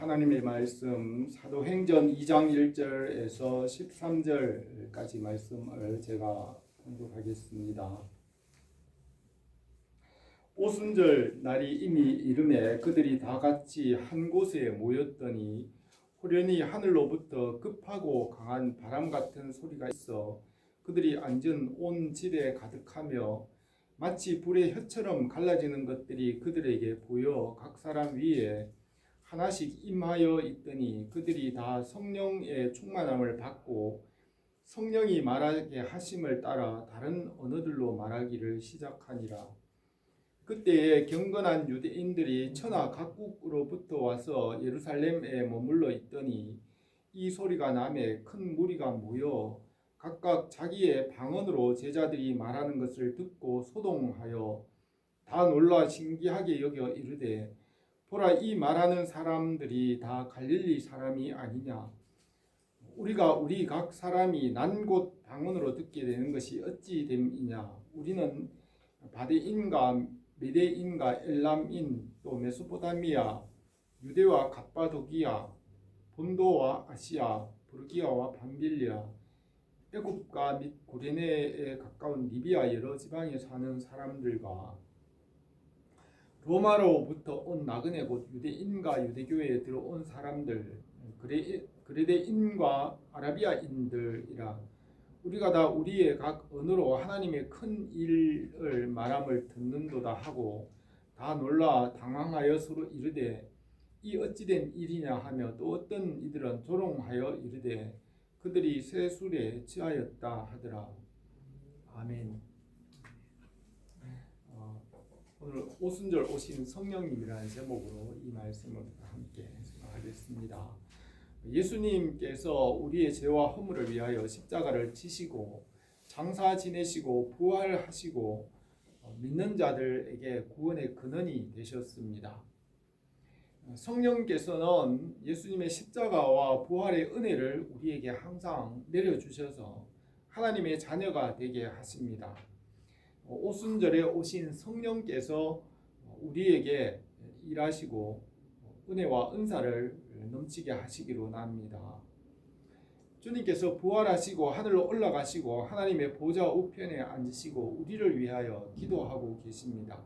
하나님의 말씀 사도행전 2장 1절에서 13절까지 말씀을 제가 공독하겠습니다. 오순절 날이 이미 이르매 그들이 다 같이 한 곳에 모였더니 호련히 하늘로부터 급하고 강한 바람 같은 소리가 있어 그들이 앉은 온 집에 가득하며 마치 불의 혀처럼 갈라지는 것들이 그들에게 보여 각 사람 위에 하나씩 임하여 있더니 그들이 다 성령의 충만함을 받고 성령이 말하게 하심을 따라 다른 언어들로 말하기를 시작하니라. 그때에 경건한 유대인들이 천하 각국으로부터 와서 예루살렘에 머물러 있더니 이 소리가 나매 큰 무리가 모여 각각 자기의 방언으로 제자들이 말하는 것을 듣고 소동하여 다 놀라 신기하게 여겨 이르되 보라, 이 말하는 사람들이 다 갈릴리 사람이 아니냐? 우리가 우리 각 사람이 난 곳 방언으로 듣게 되는 것이 어찌 됨이냐? 우리는 바데인과 메데인과 엘람인 또 메소포타미아, 유대와 갑바도기아, 본도와 아시아, 부르기아와 밤빌리아, 애굽과 및 구레네에 가까운 리비아 여러 지방에 사는 사람들과 로마로부터 온 나그네 곧 유대인과 유대교회에 들어온 사람들, 그레데인과 아라비아인들이라. 우리가 다 우리의 각 언어로 하나님의 큰 일을 말함을 듣는도다 하고 다 놀라 당황하여 서로 이르되 이 어찌된 일이냐 하며 또 어떤 이들은 조롱하여 이르되 그들이 새 술에 취하였다 하더라. 아멘. 오늘 오순절 오신 성령님이라는 제목으로 이 말씀을 함께 하겠습니다. 예수님께서 우리의 죄와 허물을 위하여 십자가를 지시고 장사 지내시고 부활하시고 믿는 자들에게 구원의 근원이 되셨습니다. 성령께서는 예수님의 십자가와 부활의 은혜를 우리에게 항상 내려주셔서 하나님의 자녀가 되게 하십니다. 오순절에 오신 성령께서 우리에게 일하시고 은혜와 은사를 넘치게 하시기로 납니다. 주님께서 부활하시고 하늘로 올라가시고 하나님의 보좌 우편에 앉으시고 우리를 위하여 기도하고 계십니다.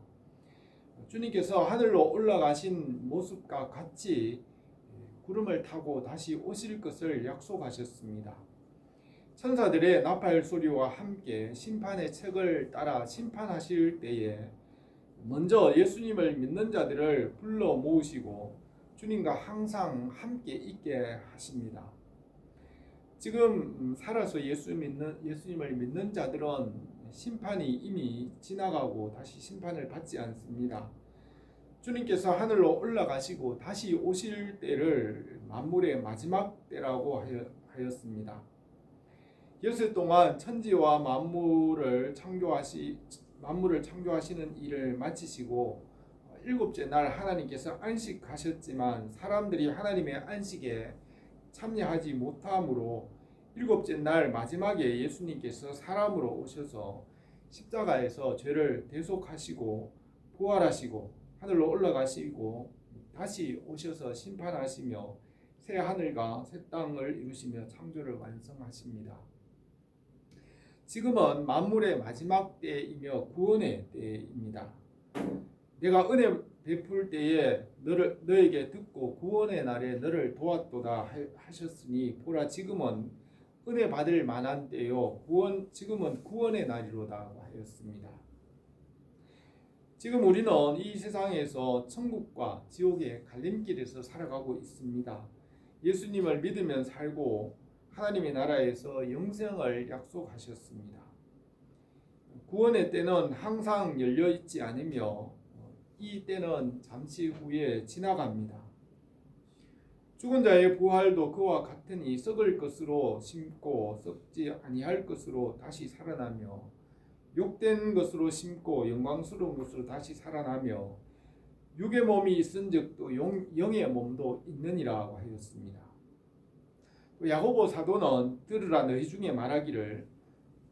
주님께서 하늘로 올라가신 모습과 같이 구름을 타고 다시 오실 것을 약속하셨습니다. 천사들의 나팔 소리와 함께 심판의 책을 따라 심판하실 때에 먼저 예수님을 믿는 자들을 불러 모으시고 주님과 항상 함께 있게 하십니다. 지금 살아서 예수님을 믿는 자들은 심판이 이미 지나가고 다시 심판을 받지 않습니다. 주님께서 하늘로 올라가시고 다시 오실 때를 만물의 마지막 때라고 하였습니다. 여세 동안 천지와 만물을 창조하시는 일을 마치시고 일곱째 날 하나님께서 안식하셨지만 사람들이 하나님의 안식에 참여하지 못함으로 일곱째 날 마지막에 예수님께서 사람으로 오셔서 십자가에서 죄를 대속하시고 부활하시고 하늘로 올라가시고 다시 오셔서 심판하시며 새 하늘과 새 땅을 이루시며 창조를 완성하십니다. 지금은 만물의 마지막 때이며 구원의 때입니다. 내가 은혜 베풀 때에 너에게 듣고 구원의 날에 너를 도왔도다 하셨으니 보라, 지금은 은혜 받을 만한 때요 지금은 구원의 날이로다 하였습니다. 지금 우리는 이 세상에서 천국과 지옥의 갈림길에서 살아가고 있습니다. 예수님을 믿으면 살고 하나님의 나라에서 영생을 약속하셨습니다. 구원의 때는 항상 열려 있지 않으며 이 때는 잠시 후에 지나갑니다. 죽은 자의 부활도 그와 같으니 썩을 것으로 심고 썩지 아니할 것으로 다시 살아나며 욕된 것으로 심고 영광스러운 것으로 다시 살아나며 육의 몸이 있은즉 또 영의 몸도 있느니라 하였습니다. 야고보 사도는 들으라, 너희 중에 말하기를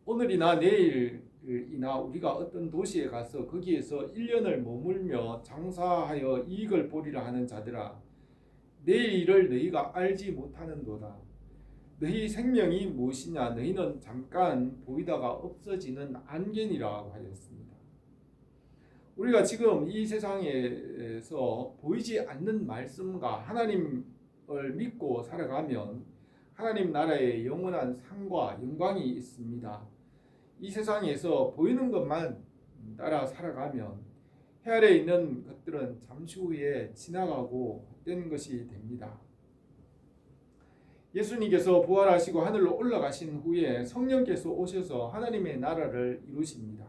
오늘이나 내일이나 우리가 어떤 도시에 가서 거기에서 1년을 머물며 장사하여 이익을 보리라 하는 자들아, 내일을 너희가 알지 못하는도다. 너희 생명이 무엇이냐? 너희는 잠깐 보이다가 없어지는 안개니라 하였습니다. 우리가 지금 이 세상에서 보이지 않는 말씀과 하나님을 믿고 살아가면 하나님 나라의 영원한 상과 영광이 있습니다. 이 세상에서 보이는 것만 따라 살아가면 해 아래에 있는 것들은 잠시 후에 지나가고 헛된 것이 됩니다. 예수님께서 부활하시고 하늘로 올라가신 후에 성령께서 오셔서 하나님의 나라를 이루십니다.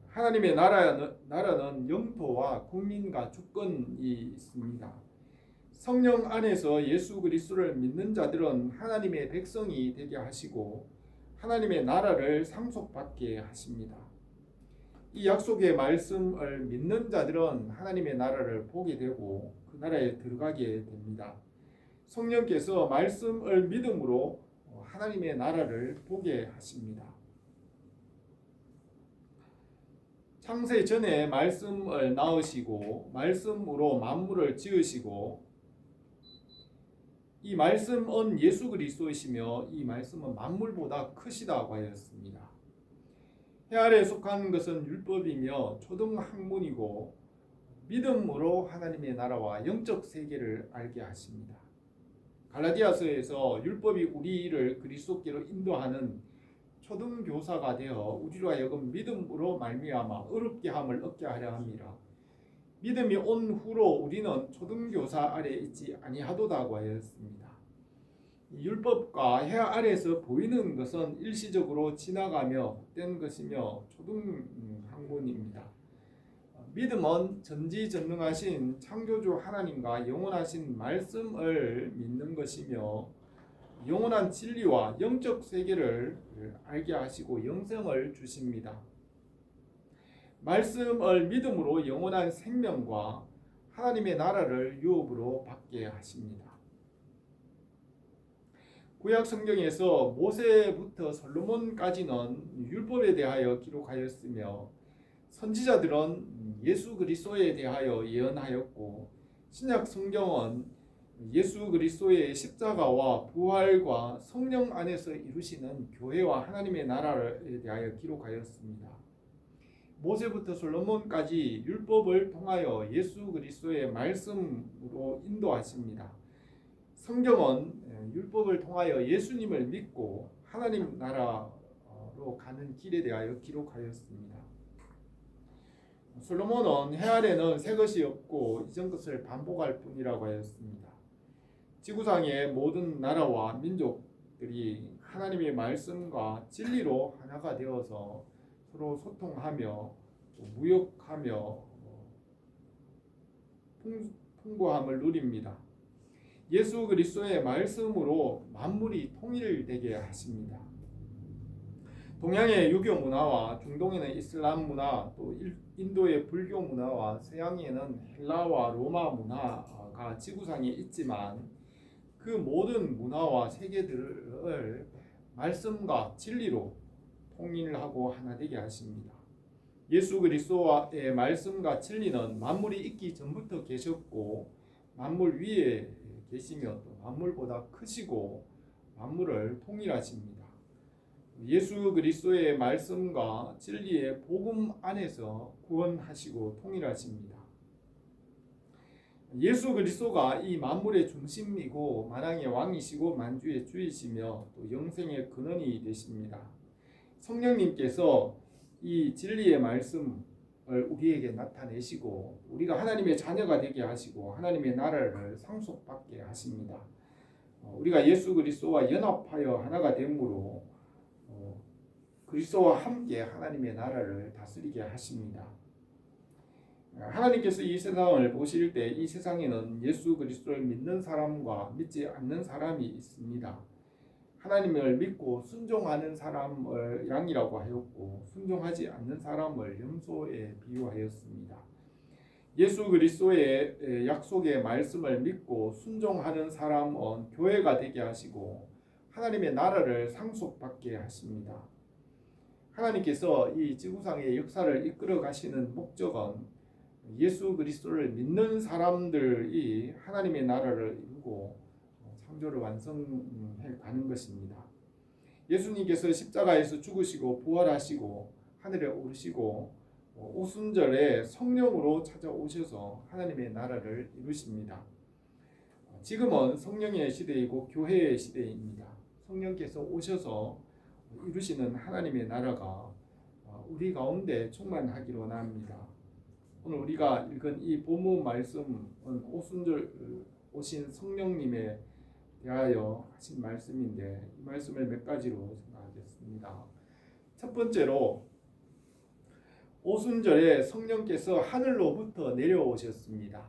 하나님의 나라는 영토와 국민과 주권이 있습니다. 성령 안에서 예수 그리스도를 믿는 자들은 하나님의 백성이 되게 하시고 하나님의 나라를 상속받게 하십니다. 이 약속의 말씀을 믿는 자들은 하나님의 나라를 보게 되고 그 나라에 들어가게 됩니다. 성령께서 말씀을 믿음으로 하나님의 나라를 보게 하십니다. 창세 전에 말씀을 낳으시고 말씀으로 만물을 지으시고 이 말씀은 예수 그리스도이시며 이 말씀은 만물보다 크시다고 하였습니다. 해 아래에 속한 것은 율법이며 초등학문이고 믿음으로 하나님의 나라와 영적 세계를 알게 하십니다. 갈라디아서에서 율법이 우리를 그리스도께로 인도하는 초등교사가 되어 우리로 하여금 믿음으로 말미암아 어렵게 함을 얻게 하려 합니다. 믿음이 온 후로 우리는 초등교사 아래 있지 아니하도다고 하였습니다. 율법과 해 아래에서 보이는 것은 일시적으로 지나가며 헛된 것이며 초등학문입니다. 믿음은 전지전능하신 창조주 하나님과 영원하신 말씀을 믿는 것이며 영원한 진리와 영적 세계를 알게 하시고 영생을 주십니다. 말씀을 믿음으로 영원한 생명과 하나님의 나라를 유업으로 받게 하십니다. 구약 성경에서 모세부터 솔로몬까지는 율법에 대하여 기록하였으며 선지자들은 예수 그리스도에 대하여 예언하였고 신약 성경은 예수 그리스도의 십자가와 부활과 성령 안에서 이루시는 교회와 하나님의 나라에 대하여 기록하였습니다. 모세부터 솔로몬까지 율법을 통하여 예수 그리스도의 말씀으로 인도하십니다. 성경은 율법을 통하여 예수님을 믿고 하나님 나라로 가는 길에 대하여 기록하였습니다. 솔로몬은 해 아래는 새 것이 없고 이전 것을 반복할 뿐이라고 하였습니다. 지구상의 모든 나라와 민족들이 하나님의 말씀과 진리로 하나가 되어서 서로 소통하며 무역하며 풍부함을 누립니다. 예수 그리스도의 말씀으로 만물이 통일되게 하십니다. 동양의 유교 문화와 중동에는 이슬람 문화, 또 인도의 불교 문화와 서양에는 헬라와 로마 문화가 지구상에 있지만 그 모든 문화와 세계들을 말씀과 진리로 통일하고 하나 되게 하십니다. 예수 그리스도의 말씀과 진리는 만물이 있기 전부터 계셨고 만물 위에 계시며 또 만물보다 크시고 만물을 통일하십니다. 예수 그리스도의 말씀과 진리의 복음 안에서 구원하시고 통일하십니다. 예수 그리스도가 이 만물의 중심이고 만왕의 왕이시고 만주의 주이시며 또 영생의 근원이 되십니다. 성령님께서 이 진리의 말씀을 우리에게 나타내시고 우리가 하나님의 자녀가 되게 하시고 하나님의 나라를 상속받게 하십니다. 우리가 예수 그리스도와 연합하여 하나가 됨으로 그리스도와 함께 하나님의 나라를 다스리게 하십니다. 하나님께서 이 세상을 보실 때 이 세상에는 예수 그리스도를 믿는 사람과 믿지 않는 사람이 있습니다. 하나님을 믿고 순종하는 사람을 양이라고 하였고 순종하지 않는 사람을 염소에 비유하였습니다. 예수 그리스도의 약속의 말씀을 믿고 순종하는 사람은 교회가 되게 하시고 하나님의 나라를 상속받게 하십니다. 하나님께서 이 지구상의 역사를 이끌어 가시는 목적은 예수 그리스도를 믿는 사람들이 하나님의 나라를 이루고 창조를 완성해 가는 것입니다. 예수님께서 십자가에서 죽으시고 부활하시고 하늘에 오르시고 오순절에 성령으로 찾아오셔서 하나님의 나라를 이루십니다. 지금은 성령의 시대이고 교회의 시대입니다. 성령께서 오셔서 이루시는 하나님의 나라가 우리 가운데 충만하기로 원합니다. 오늘 우리가 읽은 이 본문 말씀은 오순절 오신 성령님에 대하여 하신 말씀인데 이 말씀을 몇 가지로 생각하겠습니다. 첫 번째로 오순절에 성령께서 하늘로부터 내려오셨습니다.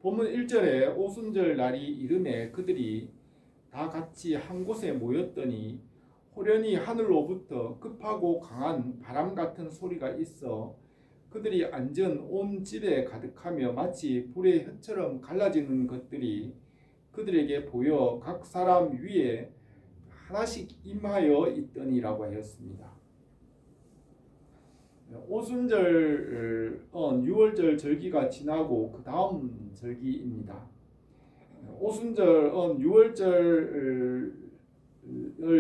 본문 1절에 오순절 날이 이름에 그들이 다 같이 한 곳에 모였더니 호련히 하늘로부터 급하고 강한 바람 같은 소리가 있어 그들이 앉은 온 집에 가득하며 마치 불의 혀처럼 갈라지는 것들이 그들에게 보여 각 사람 위에 하나씩 임하여 있더니라고 하였습니다. 오순절은 6월절 절기가 지나고 그 다음 절기입니다. 오순절은 6월절을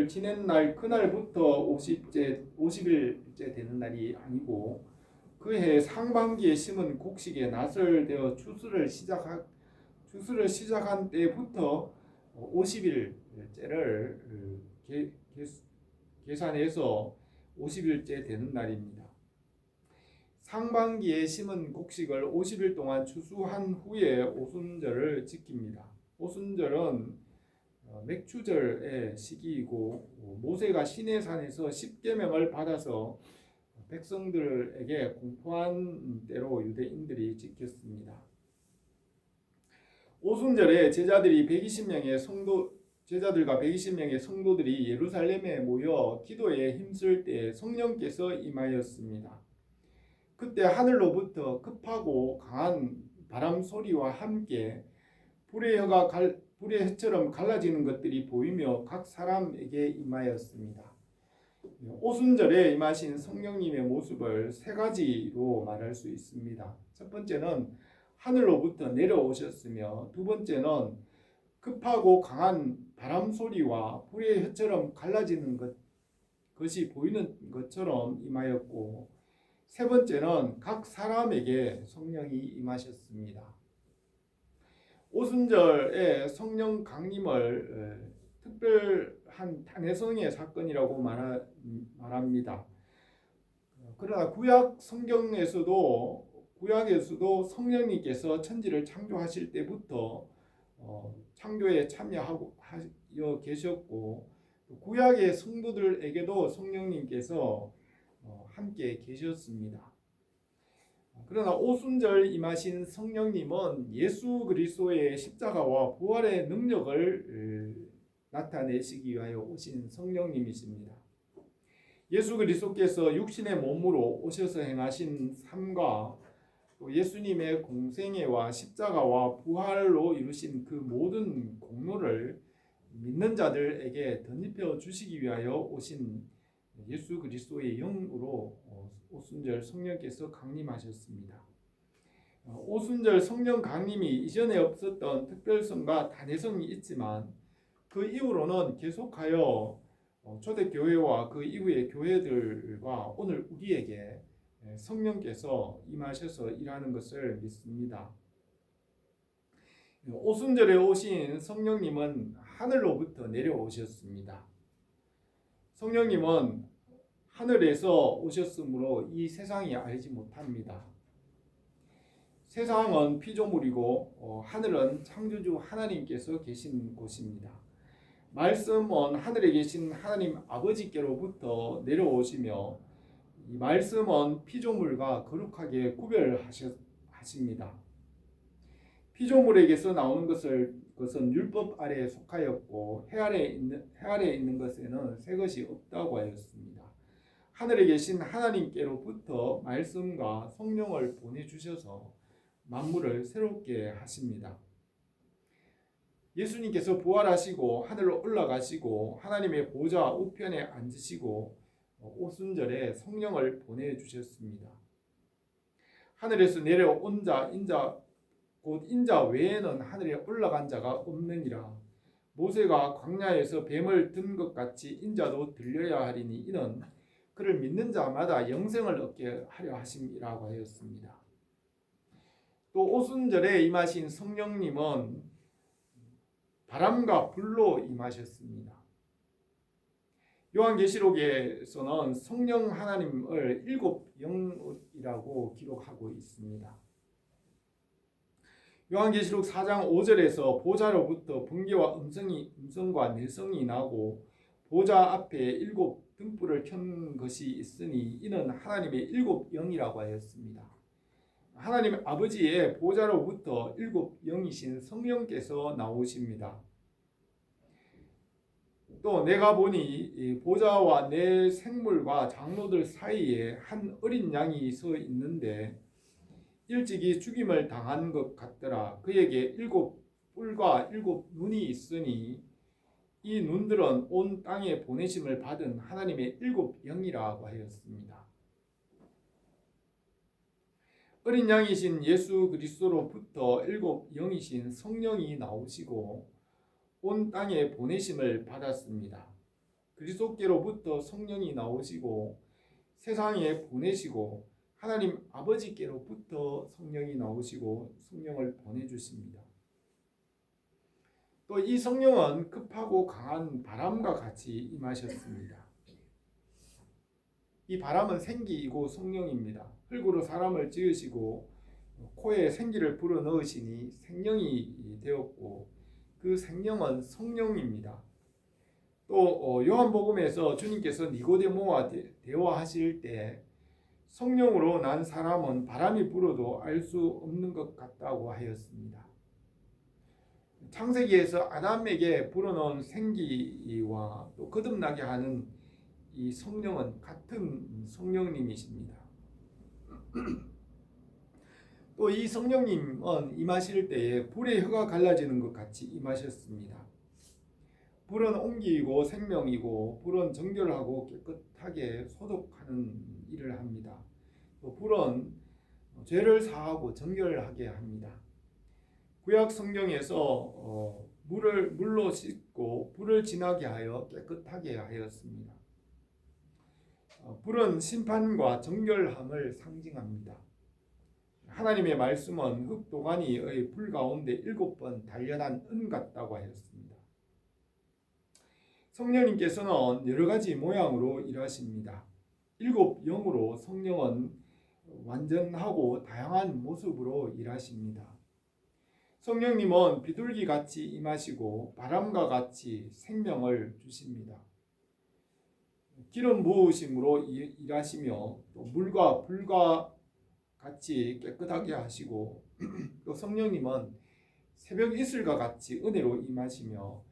지낸 날 그날부터 50일째 되는 날이 아니고 그해 상반기에 심은 곡식에 나설되어 추수를 시작한 때부터 50일째를 계산해서 50일째 되는 날입니다. 상반기에 심은 곡식을 50일 동안 추수한 후에 오순절을 지킵니다. 오순절은 맥추절의 시기이고 모세가 시내산에서 십계명을 받아서 백성들에게 공포한 대로 유대인들이 지켰습니다. 오순절에 제자들과 120명의 성도들이 예루살렘에 모여 기도에 힘쓸 때 성령께서 임하였습니다. 그때 하늘로부터 급하고 강한 바람 소리와 함께 불의 혀처럼 갈라지는 것들이 보이며 각 사람에게 임하였습니다. 오순절에 임하신 성령님의 모습을 세 가지로 말할 수 있습니다. 첫 번째는 하늘로부터 내려오셨으며 두 번째는 급하고 강한 바람 소리와 불의 혀처럼 갈라지는 것이 보이는 것처럼 임하였고 세 번째는 각 사람에게 성령이 임하셨습니다. 오순절에 성령 강림을 특별한 탄해성의 사건이라고 말합니다. 그러나 구약에서도 성령님께서 천지를 창조하실 때부터 창조에 참여하여 계셨고 구약의 성도들에게도 성령님께서 함께 계셨습니다. 그러나 오순절 임하신 성령님은 예수 그리스도의 십자가와 부활의 능력을 나타내시기 위하여 오신 성령님이십니다. 예수 그리스도께서 육신의 몸으로 오셔서 행하신 삶과 또 예수님의 공생애와 십자가와 부활로 이루신 그 모든 공로를 믿는 자들에게 덧입혀 주시기 위하여 오신 예수 그리스도의 영으로 오순절 성령께서 강림하셨습니다. 오순절 성령 강림이 이전에 없었던 특별성과 단회성이 있지만 그 이후로는 계속하여 초대교회와 그 이후의 교회들과 오늘 우리에게 성령께서 임하셔서 일하는 것을 믿습니다. 오순절에 오신 성령님은 하늘로부터 내려오셨습니다. 성령님은 하늘에서 오셨으므로 이 세상이 알지 못합니다. 세상은 피조물이고 하늘은 창조주 하나님께서 계신 곳입니다. 말씀은 하늘에 계신 하나님 아버지께로부터 내려오시며 이 말씀은 피조물과 거룩하게 구별하십니다. 피조물에게서 나오는 것은 율법 아래에 속하였고 해 아래에 있는 것에는 새 것이 없다고 하였습니다. 하늘에 계신 하나님께로부터 말씀과 성령을 보내주셔서 만물을 새롭게 하십니다. 예수님께서 부활하시고 하늘로 올라가시고 하나님의 보좌 우편에 앉으시고 오순절에 성령을 보내주셨습니다. 하늘에서 내려온 자 인자 곧 인자 외에는 하늘에 올라간 자가 없느니라. 모세가 광야에서 뱀을 든 것 같이 인자도 들려야 하리니 이는 그를 믿는 자마다 영생을 얻게 하려 하심이라고 하였습니다. 또 오순절에 임하신 성령님은 바람과 불로 임하셨습니다. 요한계시록에서는 성령 하나님을 일곱 영이라고 기록하고 있습니다. 요한계시록 4장 5절에서 보좌로부터 번개와 음성과 내성이 나고 보좌 앞에 일곱 등불을 켠 것이 있으니 이는 하나님의 일곱 영이라고 하였습니다. 하나님 아버지의 보좌로부터 일곱 영이신 성령께서 나오십니다. 또 내가 보니 보좌와 내 생물과 장로들 사이에 한 어린 양이 서 있는데 일찍이 죽임을 당한 것 같더라. 그에게 일곱 뿔과 일곱 눈이 있으니 이 눈들은 온 땅에 보내심을 받은 하나님의 일곱 영이라고 하였습니다. 어린 양이신 예수 그리스도로부터 일곱 영이신 성령이 나오시고 온 땅에 보내심을 받았습니다. 그리스도께로부터 성령이 나오시고 세상에 보내시고 하나님 아버지께로부터 성령이 나오시고 성령을 보내주십니다. 또 이 성령은 급하고 강한 바람과 같이 임하셨습니다. 이 바람은 생기이고 성령입니다. 흙으로 사람을 지으시고 코에 생기를 불어넣으시니 생명이 되었고 그 생명은 성령입니다. 또 요한복음에서 주님께서 니고데모와 대화하실 때 성령으로 난 사람은 바람이 불어도 알 수 없는 것 같다고 하였습니다. 창세기에서 아담에게 불어넣은 생기와 또 거듭나게 하는 이 성령은 같은 성령님이십니다. 또 이 성령님은 임하실 때에 불의 혀가 갈라지는 것 같이 임하셨습니다. 불은 옮기고 생명이고 불은 정결하고 깨끗하게 소독하는 일을 합니다. 또 불은 죄를 사하고 정결하게 합니다. 구약 성경에서 물로 씻고 불을 지나게 하여 깨끗하게 하였습니다. 불은 심판과 정결함을 상징합니다. 하나님의 말씀은 흙도가니의 불 가운데 7번 단련한 은 같다고 하였습니다. 성령님께서는 여러 가지 모양으로 일하십니다. 7영으로 성령은 완전하고 다양한 모습으로 일하십니다. 성령님은 비둘기같이 임하시고 바람과 같이 생명을 주십니다. 기름 부으심으로 일하시며 또 물과 불과 같이 깨끗하게 하시고 또 성령님은 새벽 이슬과 같이 은혜로 임하시며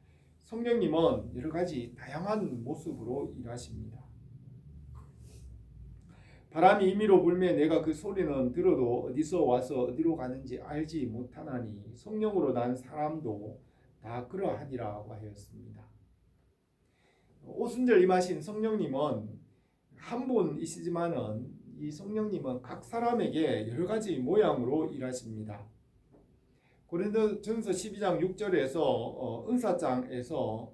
성령님은 여러 가지 다양한 모습으로 일하십니다. 바람이 임의로 불매 내가 그 소리는 들어도 어디서 와서 어디로 가는지 알지 못하나니 성령으로 난 사람도 다 그러하니라고 하였습니다. 오순절 임하신 성령님은 한 분이시지만은 이 성령님은 각 사람에게 여러 가지 모양으로 일하십니다. 고린도전서 12장 6절에서 은사장에서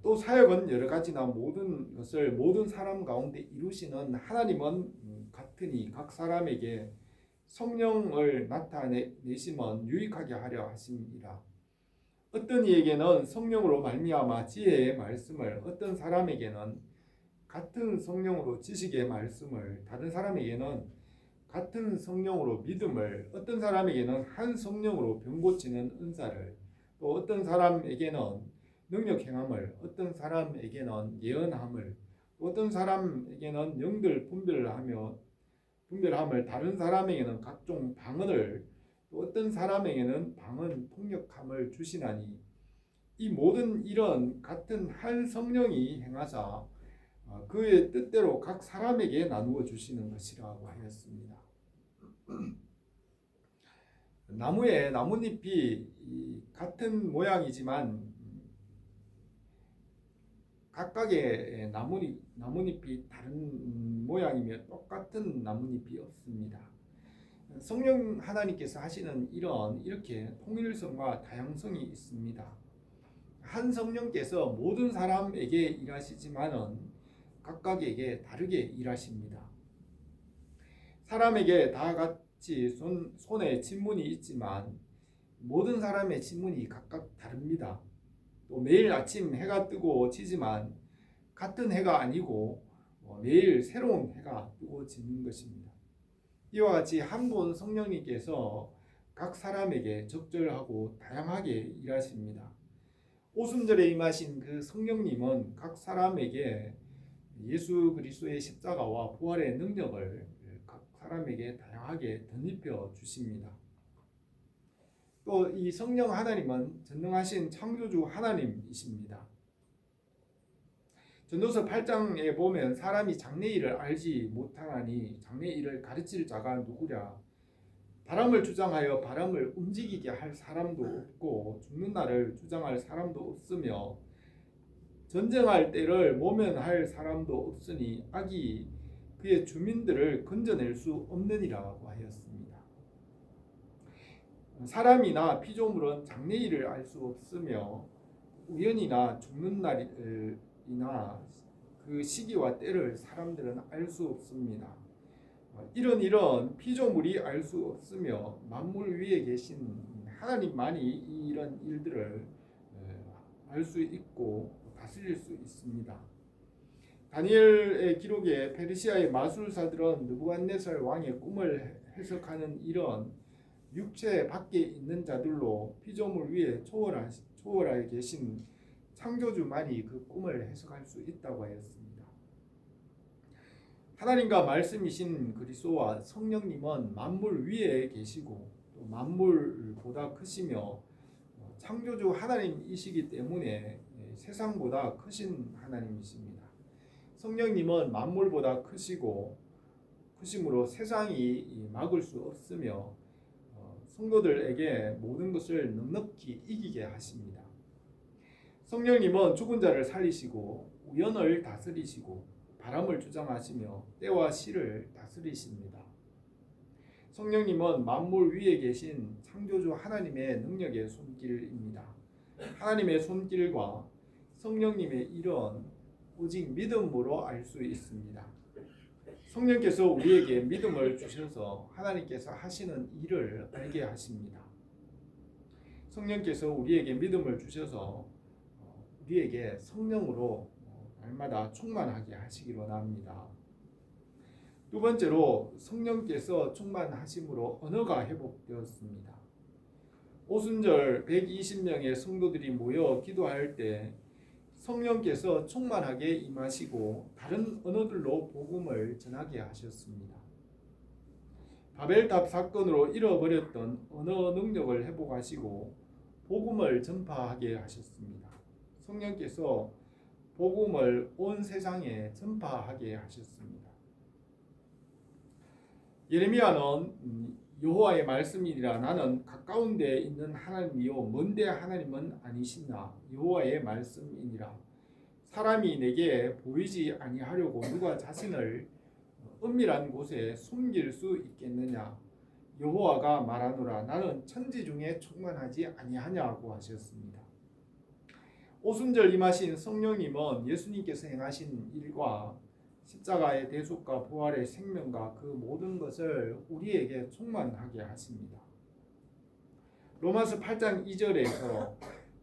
또 사역은 여러 가지나 모든 것을 모든 사람 가운데 이루시는 하나님은 같으니 각 사람에게 성령을 나타내심은 유익하게 하려 하십니다. 어떤 이에게는 성령으로 말미암아 지혜의 말씀을, 어떤 사람에게는 같은 성령으로 지식의 말씀을, 다른 사람에게는 같은 성령으로 믿음을, 어떤 사람에게는 한 성령으로 병 고치는 은사를, 또 어떤 사람에게는 능력 행함을, 어떤 사람에게는 예언함을, 어떤 사람에게는 영들 분별함을, 다른 사람에게는 각종 방언을, 또 어떤 사람에게는 방언 통역함을 주시나니 이 모든 일은 같은 한 성령이 행하사 그의 뜻대로 각 사람에게 나누어 주시는 것이라고 하였습니다. 나무의 나뭇잎이 같은 모양이지만 각각의 나뭇잎이 다른 모양이며 똑같은 나뭇잎이 없습니다. 성령 하나님께서 하시는 이렇게 통일성과 다양성이 있습니다. 한 성령께서 모든 사람에게 일하시지만은 각각에게 다르게 일하십니다. 사람에게 다 같이 손에 친문이 있지만 모든 사람의 친문이 각각 다릅니다. 또 매일 아침 해가 뜨고 지지만 같은 해가 아니고 매일 새로운 해가 뜨고 지는 것입니다. 이와 같이 한 분 성령님께서 각 사람에게 적절하고 다양하게 일하십니다. 오순절에 임하신 그 성령님은 각 사람에게 예수 그리스도의 십자가와 부활의 능력을 각 사람에게 다양하게 덧입혀 주십니다. 또 이 성령 하나님은 전능하신 창조주 하나님이십니다. 전도서 8장에 보면 사람이 장래일을 알지 못하나니 장래일을 가르칠 자가 누구랴. 바람을 주장하여 바람을 움직이게 할 사람도 없고 죽는 날을 주장할 사람도 없으며 전쟁할 때를 모면할 사람도 없으니 악이 그의 주민들을 건져낼 수 없느니라고 하였습니다. 사람이나 피조물은 장래일을 알 수 없으며 우연이나 죽는 날이나 그 시기와 때를 사람들은 알 수 없습니다. 이런 피조물이 알 수 없으며 만물 위에 계신 하나님만이 이런 일들을 알 수 있고 다스릴 수 있습니다. 다니엘의 기록에 페르시아의 마술사들은 느부갓네살 왕의 꿈을 해석하는 이런 육체 밖에 있는 자들로 피조물 위에 초월하에 계신 창조주만이 그 꿈을 해석할 수 있다고 하였습니다. 하나님과 말씀이신 그리스도와 성령님은 만물 위에 계시고 또 만물보다 크시며 창조주 하나님이시기 때문에 세상보다 크신 하나님이십니다. 성령님은 만물보다 크심으로 세상이 막을 수 없으며 성도들에게 모든 것을 넉넉히 이기게 하십니다. 성령님은 죽은 자를 살리시고 우연을 다스리시고 바람을 주장하시며 때와 시를 다스리십니다. 성령님은 만물 위에 계신 창조주 하나님의 능력의 손길입니다. 하나님의 손길과 성령님의 일은 오직 믿음으로 알 수 있습니다. 성령께서 우리에게 믿음을 주셔서 하나님께서 하시는 일을 알게 하십니다. 성령께서 우리에게 믿음을 주셔서 우리에게 성령으로 날마다 충만하게 하시기를 원합니다. 두 번째로 성령께서 충만하심으로 언어가 회복되었습니다. 오순절 120명의 성도들이 모여 기도할 때 성령께서 충만하게 임하시고 다른 언어들로 복음을 전하게 하셨습니다. 바벨탑 사건으로 잃어버렸던 언어 능력을 회복하시고 복음을 전파하게 하셨습니다. 성령께서 복음을 온 세상에 전파하게 하셨습니다. 예레미야는 여호와의 말씀이니라 나는 가까운 데에 있는 하나님이요 먼데 하나님은 아니시나 여호와의 말씀이니라. 사람이 내게 보이지 아니하려고 누가 자신을 은밀한 곳에 숨길 수 있겠느냐. 여호와가 말하노라 나는 천지 중에 충만하지 아니하냐고 하셨습니다. 오순절 임하신 성령님은 예수님께서 행하신 일과 십자가의 대속과 부활의 생명과 그 모든 것을 우리에게 충만하게 하십니다. 로마서 8장 2절에서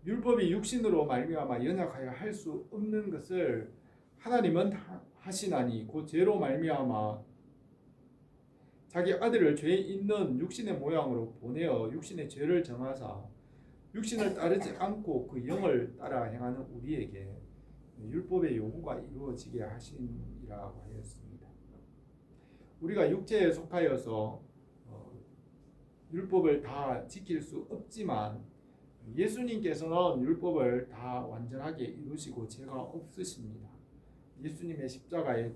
율법이 육신으로 말미암아 연약하여 할 수 없는 것을 하나님은 하시나니 곧 죄로 말미암아 자기 아들을 죄 있는 육신의 모양으로 보내어 육신의 죄를 정하사 육신을 따르지 않고 그 영을 따라 행하는 우리에게 율법의 요구가 이루어지게 하시니라고 하였습니다. 우리가 육체에 속하여서 율법을 다 지킬 수 없지만 예수님께서는 율법을 다 완전하게 이루시고 죄가 없으십니다. 예수님의 십자가의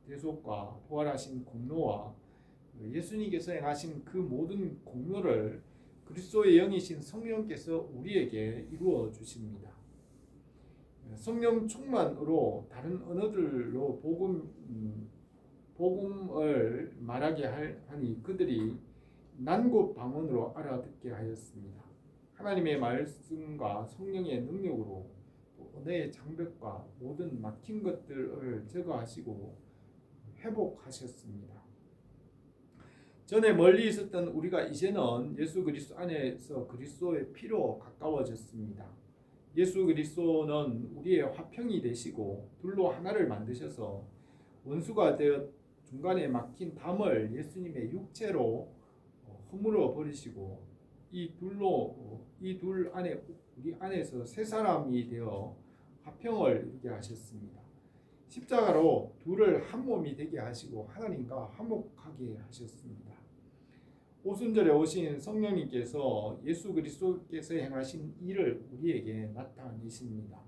대속과 부활하신 공로와 예수님께서 행하신 그 모든 공로를 그리스도의 영이신 성령께서 우리에게 이루어 주십니다. 성령 충만으로 다른 언어들로 복음을 말하게 하니 그들이 난곳방언으로 알아듣게 하였습니다. 하나님의 말씀과 성령의 능력으로 언어의 장벽과 모든 막힌 것들을 제거하시고 회복하셨습니다. 전에 멀리 있었던 우리가 이제는 예수 그리스도 안에서 그리스도의 피로 가까워졌습니다. 예수 그리스도는 우리의 화평이 되시고 둘로 하나를 만드셔서 원수가 되어 중간에 막힌 담을 예수님의 육체로 허물어 버리시고 이 둘 안에 우리 안에서 새 사람이 되어 화평을 이루게 하셨습니다. 십자가로 둘을 한 몸이 되게 하시고 하나님과 화목하게 하셨습니다. 오순절에 오신 성령님께서 예수 그리스도께서 행하신 일을 우리에게 나타내십니다.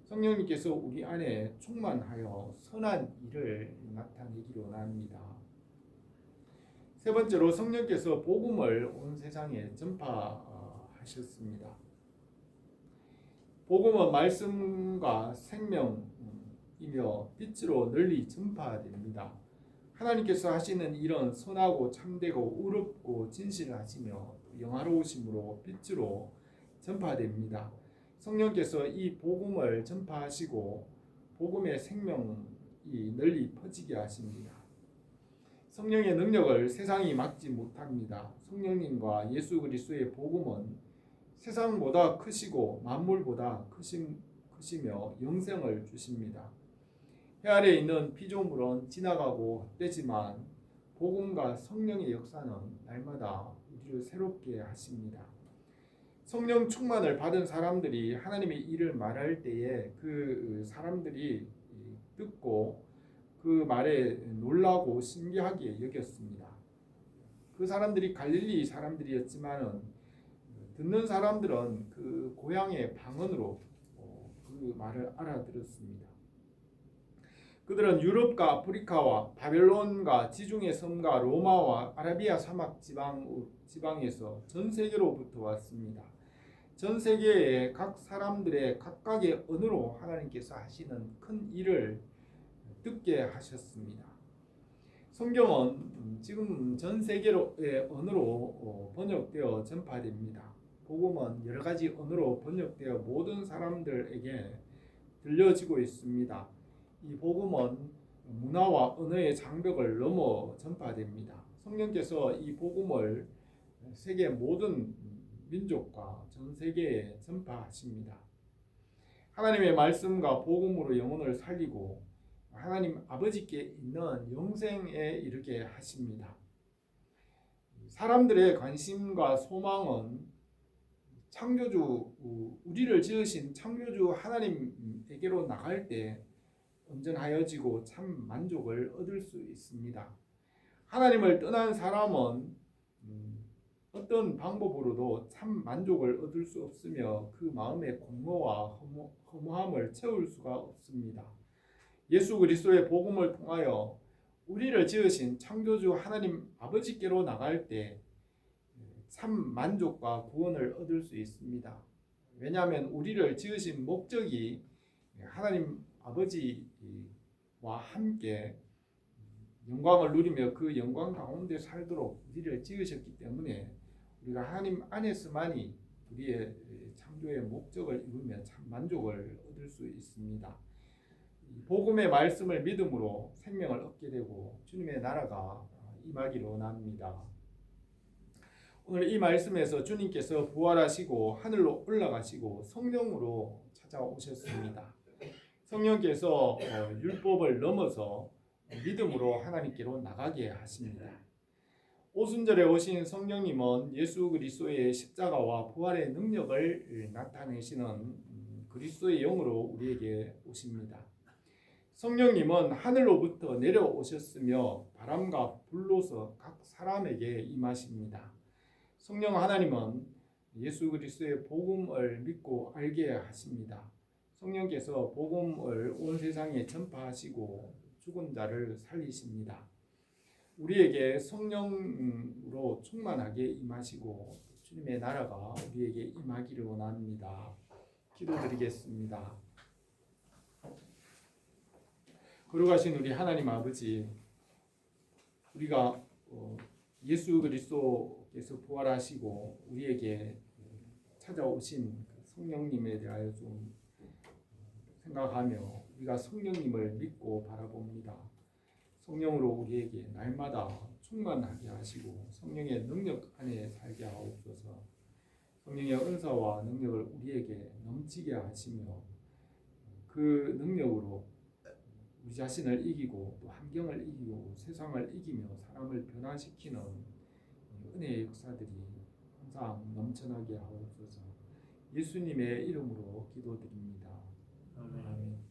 성령님께서 우리 안에 충만하여 선한 일을 나타내기로 합니다. 세 번째로 성령께서 복음을 온 세상에 전파하셨습니다. 복음은 말씀과 생명이며 빛으로 널리 전파됩니다. 하나님께서 하시는 일은 선하고 참되고 의롭고 진실하시며 영화로우심으로 빛으로 전파됩니다. 성령께서 이 복음을 전파하시고 복음의 생명이 널리 퍼지게 하십니다. 성령의 능력을 세상이 막지 못합니다. 성령님과 예수 그리스도의 복음은 세상보다 크시고 만물보다 크시며 영생을 주십니다. 해 아래에 있는 피조물은 지나가고 헛되지만 복음과 성령의 역사는 날마다 우리를 새롭게 하십니다. 성령 충만을 받은 사람들이 하나님의 일을 말할 때에 그 사람들이 듣고 그 말에 놀라고 신기하게 여겼습니다. 그 사람들이 갈릴리 사람들이었지만은 듣는 사람들은 그 고향의 방언으로 그 말을 알아들었습니다. 그들은 유럽과 아프리카와 바벨론과 지중해 섬과 로마와 아라비아 사막 지방에서 전 세계로부터 왔습니다. 전 세계의 각 사람들의 각각의 언어로 하나님께서 하시는 큰 일을 듣게 하셨습니다. 성경은 지금 전 세계의 언어로 번역되어 전파됩니다. 복음은 여러 가지 언어로 번역되어 모든 사람들에게 들려지고 있습니다. 이 복음은 문화와 언어의 장벽을 넘어 전파됩니다. 성령께서 이 복음을 세계 모든 민족과 전 세계에 전파하십니다. 하나님의 말씀과 복음으로 영혼을 살리고 하나님 아버지께 있는 영생에 이르게 하십니다. 사람들의 관심과 소망은 창조주, 우리를 지으신 창조주 하나님에게로 나갈 때 온전하여지고 참 만족을 얻을 수 있습니다. 하나님을 떠난 사람은 어떤 방법으로도 참 만족을 얻을 수 없으며 그 마음의 공허와 허무함을 채울 수가 없습니다. 예수 그리스도의 복음을 통하여 우리를 지으신 창조주 하나님 아버지께로 나갈 때 참 만족과 구원을 얻을 수 있습니다. 왜냐하면 우리를 지으신 목적이 하나님 아버지와 함께 영광을 누리며 그 영광 가운데 살도록 우리를 지으셨기 때문에 우리가 하나님 안에서만이 우리의 창조의 목적을 이루며 참 만족을 얻을 수 있습니다. 복음의 말씀을 믿음으로 생명을 얻게 되고 주님의 나라가 임하기를 원합니다. 오늘 이 말씀에서 주님께서 부활하시고 하늘로 올라가시고 성령으로 찾아오셨습니다. 성령께서 율법을 넘어서 믿음으로 하나님께로 나가게 하십니다. 오순절에 오신 성령님은 예수 그리스도의 십자가와 부활의 능력을 나타내시는 그리스도의 영으로 우리에게 오십니다. 성령님은 하늘로부터 내려오셨으며 바람과 불로서 각 사람에게 임하십니다. 성령 하나님은 예수 그리스도의 복음을 믿고 알게 하십니다. 성령께서 복음을 온 세상에 전파하시고 죽은 자를 살리십니다. 우리에게 성령으로 충만하게 임하시고 주님의 나라가 우리에게 임하기를 원합니다. 기도드리겠습니다. 거룩하신 우리 하나님 아버지, 우리가 예수 그리스도께서 부활하시고 우리에게 찾아오신 그 성령님에 대하여 좀 생각하며 우리가 성령님을 믿고 바라봅니다. 성령으로 우리에게 날마다 충만하게 하시고 성령의 능력 안에 살게 하옵소서. 성령의 은사와 능력을 우리에게 넘치게 하시며 그 능력으로 우리 자신을 이기고 또 환경을 이기고 세상을 이기며 사람을 변화시키는 은혜의 역사들이 항상 넘쳐나게 하옵소서. 예수님의 이름으로 기도드립니다. 아멘. 아멘.